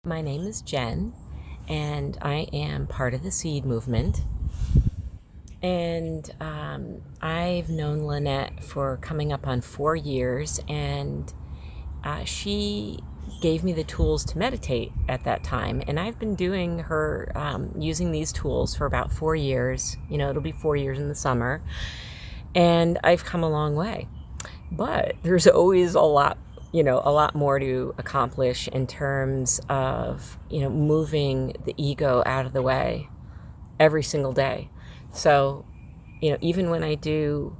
My name is Jen, and I am part of the Seed movement. And I've known Lannette for coming up on 4 years, and she gave me the tools to meditate at that time. And I've been doing using these tools for about 4 years. It'll be 4 years in the summer, and I've come a long way. But there's always a lot more to accomplish in terms of, moving the ego out of the way every single day. So, even when I do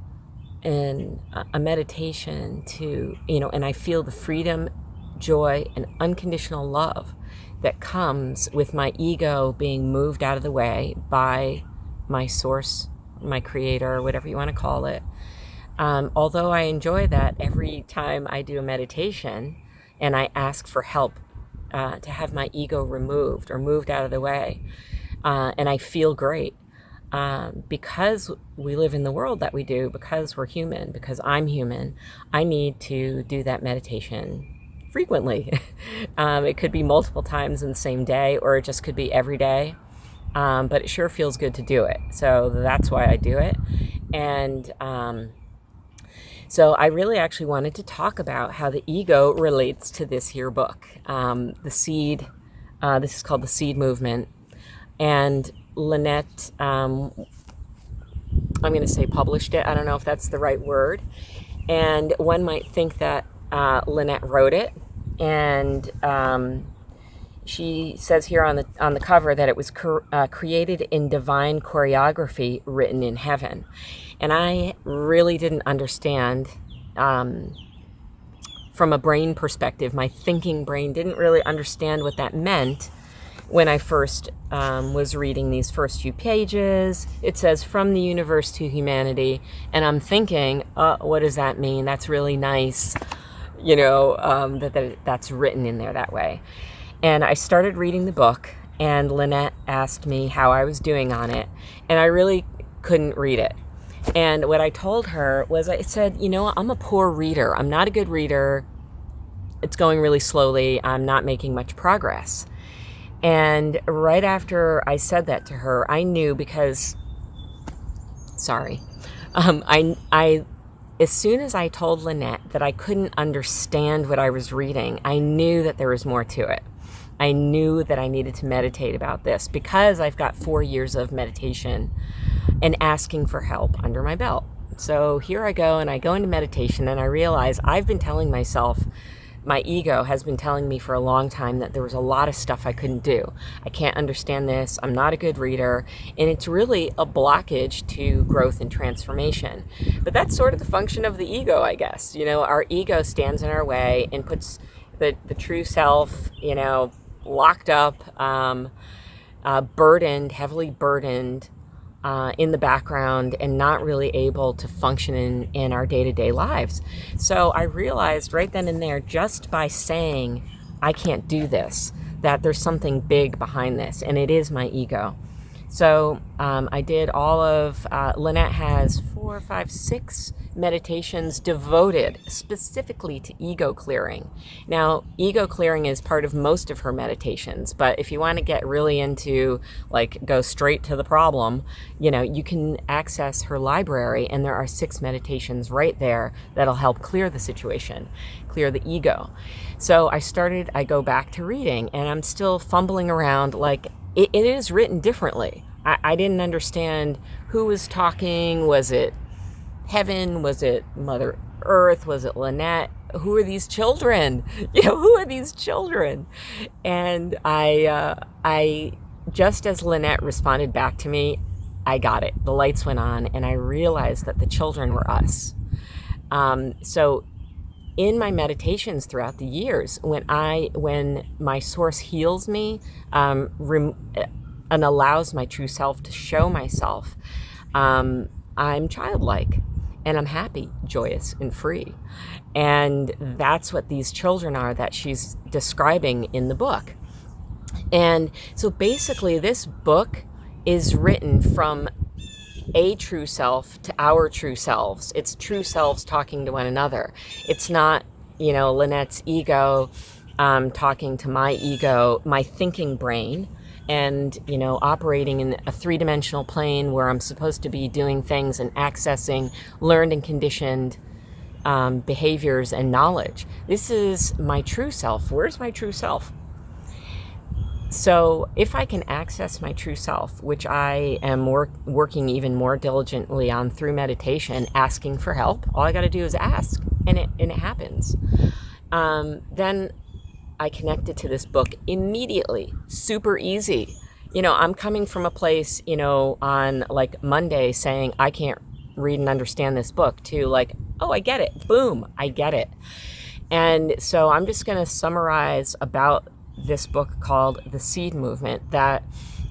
a meditation and I feel the freedom, joy, and unconditional love that comes with my ego being moved out of the way by my source, my creator, whatever you want to call it. Although I enjoy that every time I do a meditation and I ask for help to have my ego removed or moved out of the way, and I feel great because we live in the world that we do, because we're human, because I'm human, I need to do that meditation frequently. It could be multiple times in the same day, or it just could be every day. But it sure feels good to do it. So that's why I do it. And so I really actually wanted to talk about how the ego relates to this here book, The Seed. This is called The Seed Movement. And Lannette, I'm going to say published it. I don't know if that's the right word. And one might think that Lannette wrote it. And she says here on the cover that it was created in divine choreography, written in heaven. And I really didn't understand, from a brain perspective, my thinking brain didn't really understand what that meant when I first was reading these first few pages. It says, from the universe to humanity. And I'm thinking, what does that mean? That's really nice, that's written in there that way. And I started reading the book, and Lannette asked me how I was doing on it, and I really couldn't read it. And what I told her was, I said, I'm a poor reader. I'm not a good reader. It's going really slowly. I'm not making much progress. And right after I said that to her, I knew because, as soon as I told Lannette that I couldn't understand what I was reading, I knew that there was more to it. I knew that I needed to meditate about this because I've got 4 years of meditation and asking for help under my belt. So here I go, and I go into meditation, and I realize I've been telling myself, my ego has been telling me for a long time, that there was a lot of stuff I couldn't do. I can't understand this. I'm not a good reader. And it's really a blockage to growth and transformation. But that's sort of the function of the ego, I guess. Our ego stands in our way and puts the true self, locked up, heavily burdened, in the background, and not really able to function in our day-to-day lives. So I realized right then and there, just by saying I can't do this, that there's something big behind this, and it is my ego. So I did all of, Lannette has 4, 5, 6 meditations devoted specifically to ego clearing. Now, ego clearing is part of most of her meditations, but if you want to get really into, go straight to the problem, you can access her library, and there are 6 meditations right there that'll help clear the situation, clear the ego. So I go back to reading, and I'm still fumbling around, it is written differently. I didn't understand who was talking. Was it heaven? Was it Mother Earth? Was it Lannette? Who are these children? Who are these children? And I just as Lannette responded back to me, I got it. The lights went on, and I realized that the children were us. So in my meditations throughout the years, when my source heals me, and allows my true self to show myself, I'm childlike, and I'm happy, joyous, and free. And that's what these children are that she's describing in the book. And so basically, this book is written from a true self to our true selves. It's true selves talking to one another. It's not, Lannette's ego talking to my ego, my thinking brain, and, operating in a three-dimensional plane where I'm supposed to be doing things and accessing learned and conditioned behaviors and knowledge. This is my true self. Where's my true self? So if I can access my true self, which I am working even more diligently on through meditation, asking for help, all I got to do is ask, and it happens. Then I connected to this book immediately, super easy. I'm coming from a place, on like Monday saying I can't read and understand this book, to like, oh, I get it. Boom, I get it. And so I'm just going to summarize about this book called The Seed Movement, that,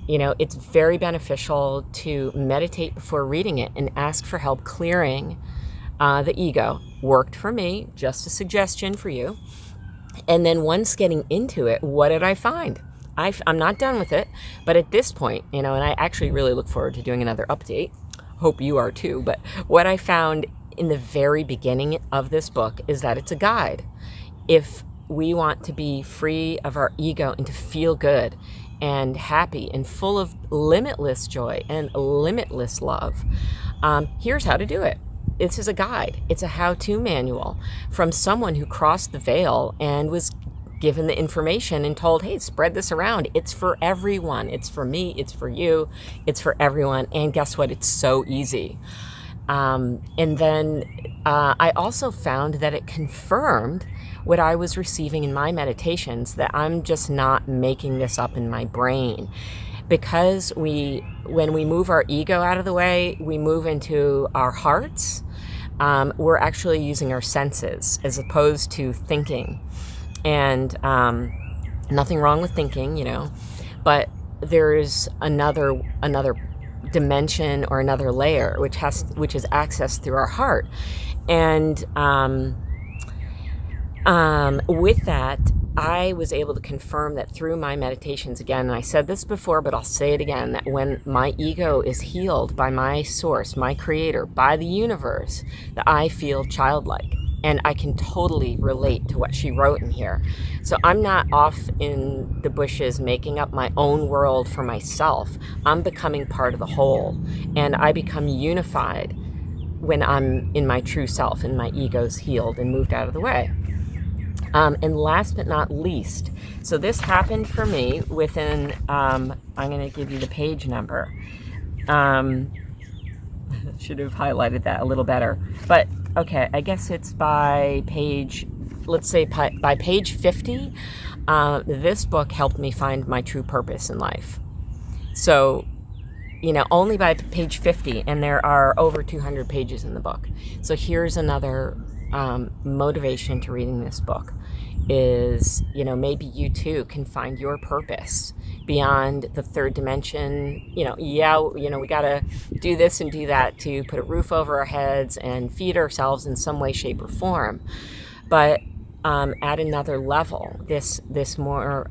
it's very beneficial to meditate before reading it and ask for help clearing the ego. Worked for me, just a suggestion for you. And then once getting into it, what did I find? I'm not done with it, but at this point, and I actually really look forward to doing another update. Hope you are too. But what I found in the very beginning of this book is that it's a guide. If we want to be free of our ego and to feel good and happy and full of limitless joy and limitless love, here's how to do it. This is a guide. It's a how-to manual from someone who crossed the veil and was given the information and told, hey, spread this around. It's for everyone. It's for me. It's for you. It's for everyone. And guess what? It's so easy. And then I also found that it confirmed what I was receiving in my meditations, that I'm just not making this up in my brain. Because when we move our ego out of the way, we move into our hearts. We're actually using our senses as opposed to thinking. And nothing wrong with thinking, but there's another dimension or another layer which is accessed through our heart. And with that, I was able to confirm that through my meditations again, and I said this before, but I'll say it again, that when my ego is healed by my source, my creator, by the universe, that I feel childlike. And I can totally relate to what she wrote in here. So I'm not off in the bushes making up my own world for myself. I'm becoming part of the whole. And I become unified when I'm in my true self and my ego's healed and moved out of the way. And last but not least, so this happened for me within, I'm going to give you the page number. Should have highlighted that a little better. But okay, I guess it's by page, let's say by page 50, this book helped me find my true purpose in life. So, only by page 50, and there are over 200 pages in the book. So here's another motivation to reading this book is, maybe you too can find your purpose beyond the third dimension. We got to do this and do that to put a roof over our heads and feed ourselves in some way, shape, or form. But at another level, this more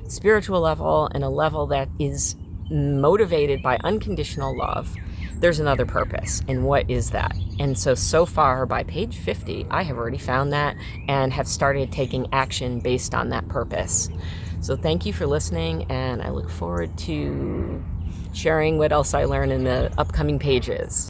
spiritual level, and a level that is motivated by unconditional love, there's another purpose. And what is that? And so far by page 50, I have already found that and have started taking action based on that purpose. So thank you for listening, and I look forward to sharing what else I learn in the upcoming pages.